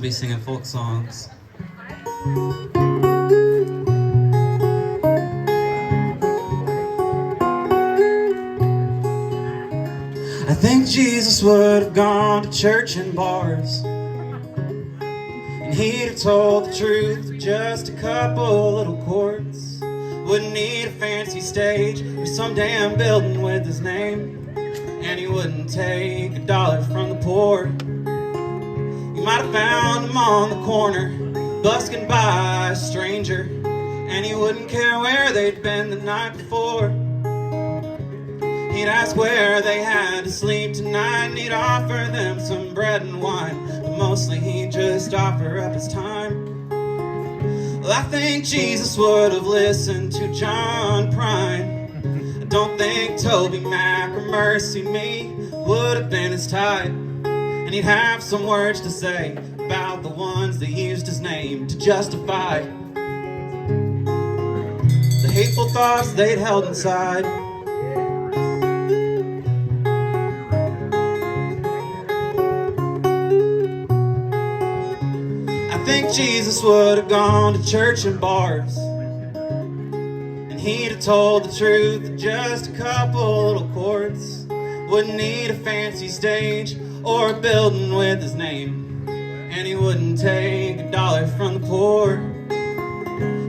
Be singing folk songs. I think Jesus would have gone to church and bars, and he'd have told the truth with just a couple little chords. Wouldn't need a fancy stage or some damn building with his name, and he wouldn't take $1 from the poor. You might have found him on the corner, busking by a stranger, and he wouldn't care where they'd been the night before. He'd ask where they had to sleep tonight, and he'd offer them some bread and wine, but mostly he'd just offer up his time. Well, I think Jesus would have listened to John Prine. I don't think Toby Mac or Mercy Me would have been his type. And he'd have some words to say about the ones that used his name to justify the hateful thoughts they'd held inside. I think Jesus would have gone to church and bars, and he'd have told the truth with just a couple little chords. Wouldn't need a fancy stage or a building with his name, and he wouldn't take $1 from the poor.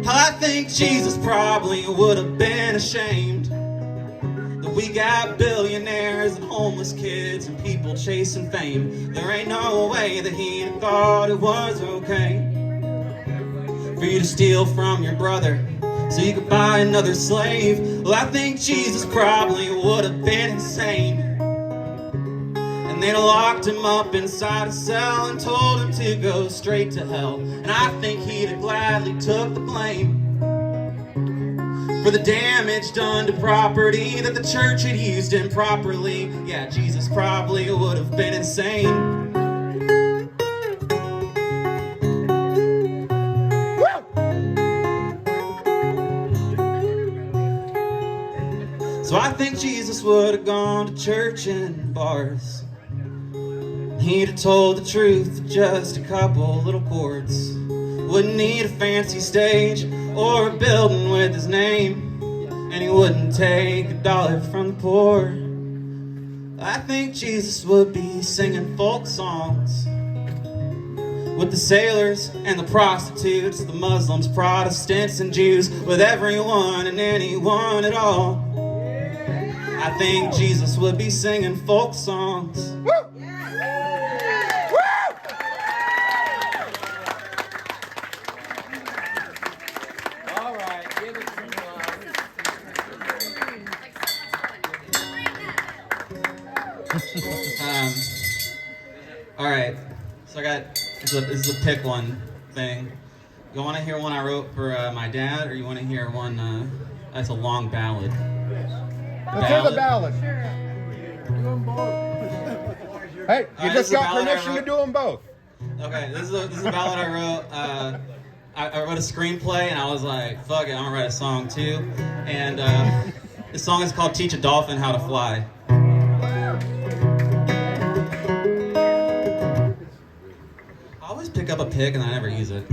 I think Jesus probably would have been ashamed that we got billionaires and homeless kids and people chasing fame. There ain't no way that he'd have thought it was okay for you to steal from your brother so you could buy another slave. Well, I think Jesus probably would have been insane, and they'd locked him up inside a cell and told him to go straight to hell. And I think he'd have gladly took the blame for the damage done to property that the church had used improperly. Yeah, Jesus probably would have been insane. So I think Jesus would have gone to church and bars. He'd have told the truth with just a couple little chords. Wouldn't need a fancy stage or a building with his name, and he wouldn't take $1 from the poor. I think Jesus would be singing folk songs with the sailors and the prostitutes, the Muslims, Protestants, and Jews, with everyone and anyone at all. I think Jesus would be singing folk songs. All right, give it some love. All right, so I got, this is a pick one thing. You want to hear one I wrote for my dad, or you want to hear one that's a long ballad? Let's hear the ballad. Hey, you just got permission to do them both. Okay, this is a ballad I wrote. I wrote a screenplay, and I was like, fuck it, I'm gonna write a song too. And this song is called Teach a Dolphin How to Fly. I always pick up a pick and I never use it.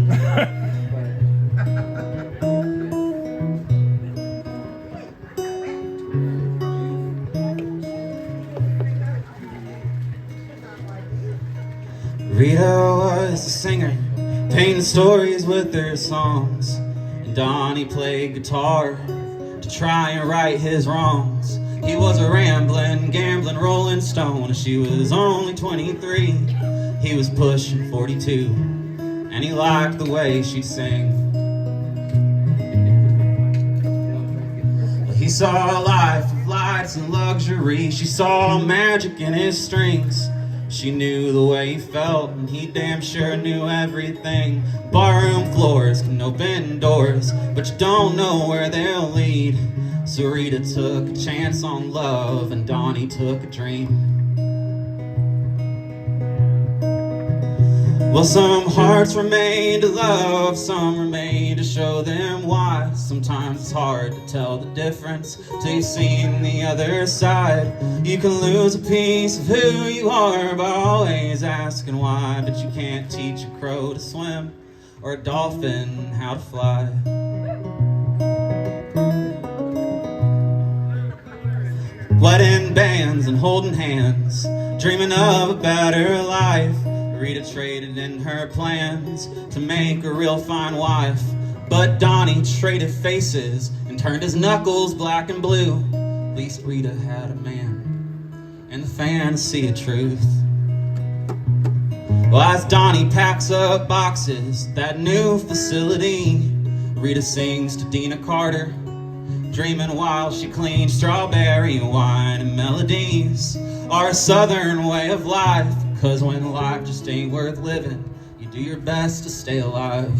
Rita was a singer, painting stories with her songs, and Donnie played guitar to try and right his wrongs. He was a rambling, gambling Rolling Stone, and she was only 23. He was pushing 42, and he liked the way she'd sing. He saw a life of lights and luxury. She saw magic in his strings. She knew the way he felt, and he damn sure knew everything. Barroom floors can open doors, but you don't know where they'll lead. So Rita took a chance on love, and Donnie took a dream. Well, some hearts were made to love, some were made to show them why. Sometimes it's hard to tell the difference till you've seen the other side. You can lose a piece of who you are by always asking why, but you can't teach a crow to swim or a dolphin how to fly. Wedding bands and holding hands, dreaming of a better life. Rita traded in her plans to make a real fine wife. But Donnie traded faces and turned his knuckles black and blue. At least Rita had a man and the fantasy of truth. Well, as Donnie packs up boxes, that new facility, Rita sings to Dina Carter, dreaming while she cleans strawberry wine and melodies are a southern way of life. 'Cause when life just ain't worth living, you do your best to stay alive.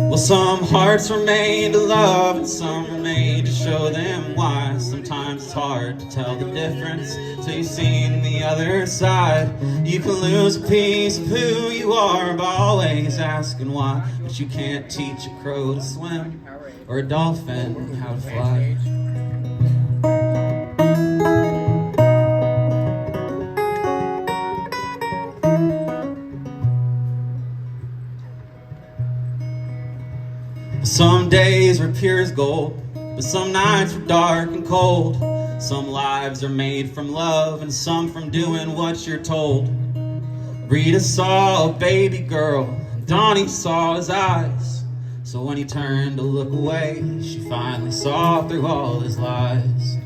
Well, some hearts were made to love and some were made to show them why. Sometimes it's hard to tell the difference till you've seen the other side. You can lose a piece of who you are by always asking why, but you can't teach a crow to swim or a dolphin how to fly. Some days were pure as gold, but some nights were dark and cold. Some lives are made from love and some from doing what you're told. Rita saw a baby girl, and Donnie saw his eyes. So when he turned to look away, she finally saw through all his lies.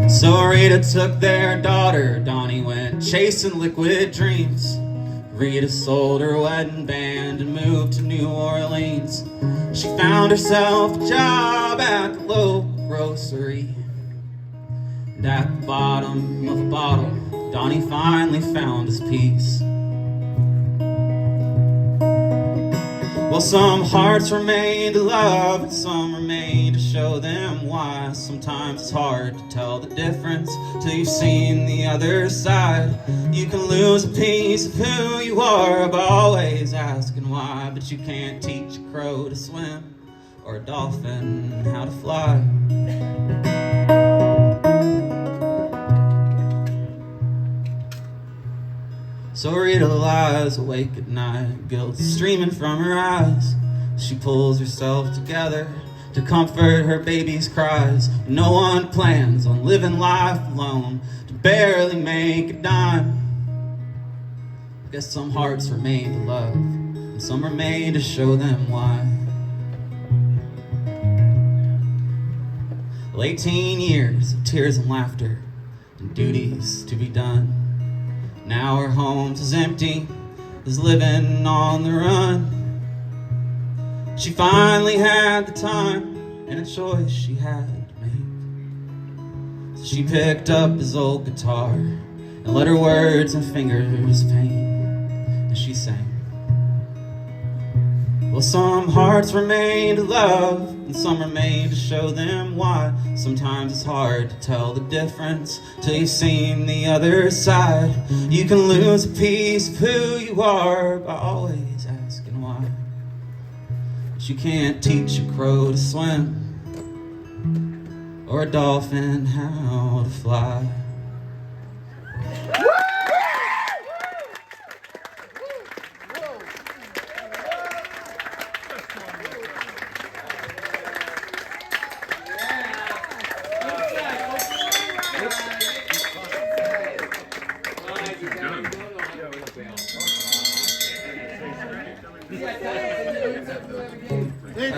So Rita took their daughter, Donnie went chasing liquid dreams. Rita sold her wedding band and moved to New Orleans. She found herself a job at the local grocery. And at the bottom of a bottle, Donnie finally found his peace. Well, some hearts were made to love and some were made to show them why. Sometimes it's hard to tell the difference till you've seen the other side. You can lose a piece of who you are by always asking why, but you can't teach a crow to swim or a dolphin how to fly. So Rita lies awake at night, guilt streaming from her eyes. She pulls herself together to comfort her baby's cries. No one plans on living life alone to barely make a dime. I guess some hearts were made to love and some are made to show them why. Well, 18 years of tears and laughter and duties to be done. Now her home is empty, is living on the run. She finally had the time and a choice she had to make. So she picked up his old guitar and let her words and fingers paint. And she sang. Well, some hearts were made to love and some are made to show them why. Sometimes it's hard to tell the difference till you've seen the other side. You can lose a piece of who you are by always asking why. But you can't teach a crow to swim or a dolphin how to fly.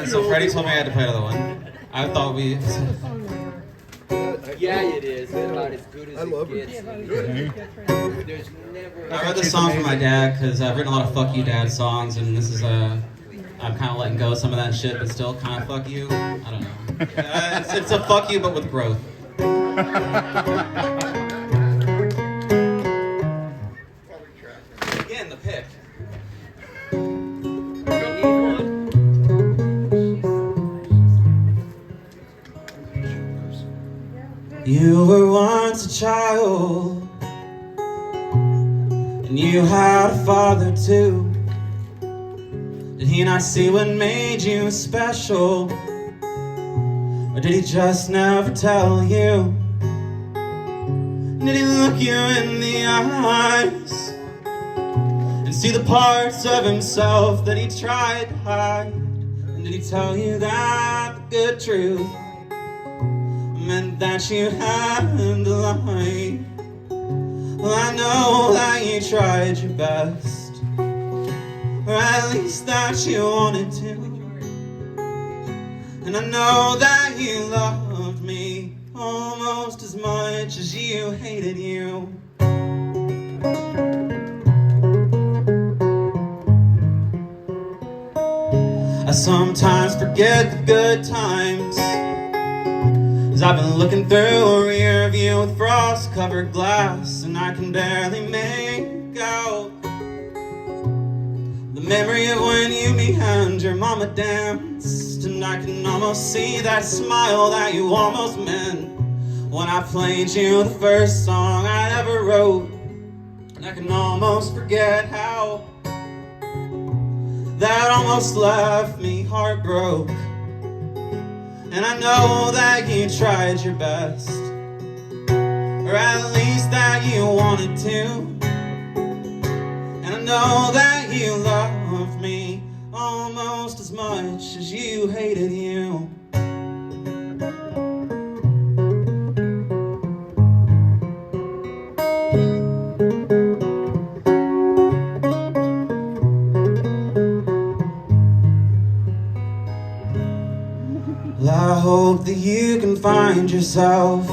So Freddie told me I had to play another one. I thought we... Yeah, it is. It's about as good as it gets. There's never... I wrote this song for my dad because I've written a lot of fuck you dad songs, and this is I'm kind of letting go of some of that shit, but still kind of fuck you. I don't know. It's a fuck you, but with growth. Again, the pick. You were once a child, and you had a father too. Did he not see what made you special? Or did he just never tell you? Did he look you in the eyes and see the parts of himself that he tried to hide? And did he tell you that the good truth meant that you had to lie? Well, I know that you tried your best, or at least that you wanted to. And I know that you loved me almost as much as you hated you. I sometimes forget the good times, as I've been looking through a rear view with frost-covered glass, and I can barely make out the memory of when you, me, and your mama danced. And I can almost see that smile that you almost meant when I played you the first song I ever wrote. And I can almost forget how that almost left me heartbroken. And I know that you tried your best, or at least that you wanted to. And I know that you loved me almost as much as you hated you. Well, I hope that you can find yourself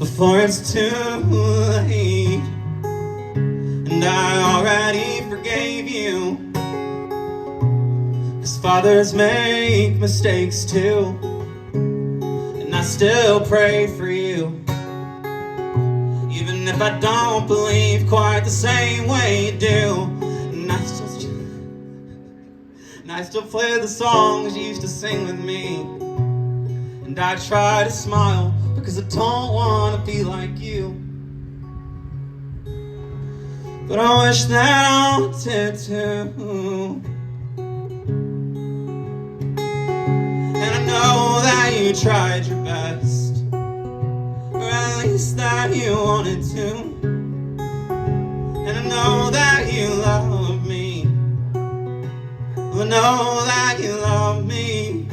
before it's too late. And I already forgave you, 'cause fathers make mistakes too. And I still pray for you, even if I don't believe quite the same way you do. And I still play the songs you used to sing with me. And I try to smile because I don't want to be like you. But I wish that I wanted to. And I know that you tried your best, or at least that you wanted to. And I know that you love me. I know that you love me.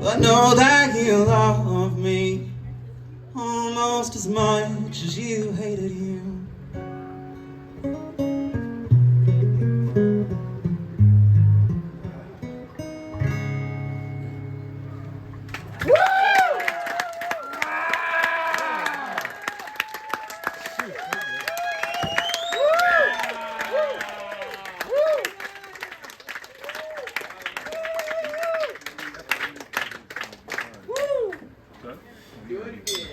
I know that you love me almost as much as you hated you. Do it again.